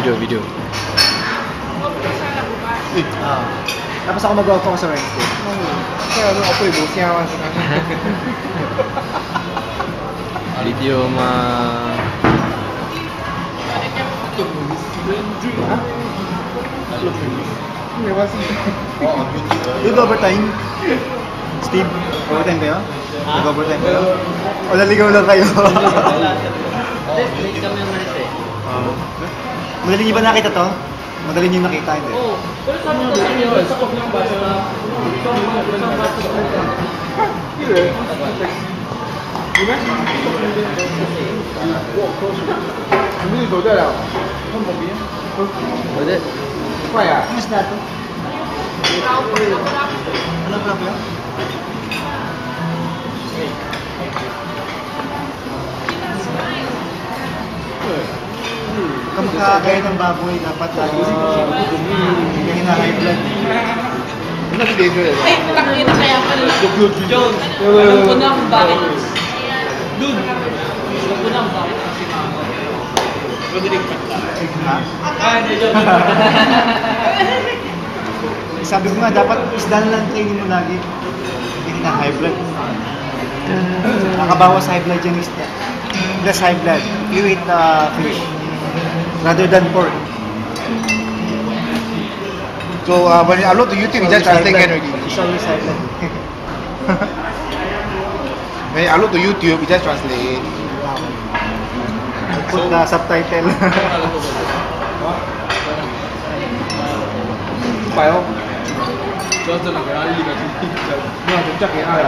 Video. Tapos ako mag-off ako sa Wednesday. Kaya ano, ako yung boss niya. Video Dude, overtime? Steve, overtime kayo? Nag-overtime kayo? O naligaw lang kayo? Late kami umalis eh. Madali niyo ba nakita to? Madali niyo nakita, hindi? Oo. Pero sabi ko sa inyo, sa kop ng basa na Pwede. 快啊！ Mas na to? Ano ba ba? Kamukha ng baboy, dapat lagi hindi hina-high blood. Ano si David? ay, nakita kaya pala. John, alam ko na kung bakit. Dude, alam ko na kung bakit. Roderick Patla. Ha? Hindi, John. Sabi ko nga, dapat isda na lang training mo lagi. Hindi high blood. Nakabawas high blood yung isda. Less high blood. You eat fish rather than pork. So when you upload to YouTube, you just translate it already. It's always high blood. When you upload to YouTube, you just translate. Put the subtitle. 快哦！John talaga, hindi na. 没有，就交给他了。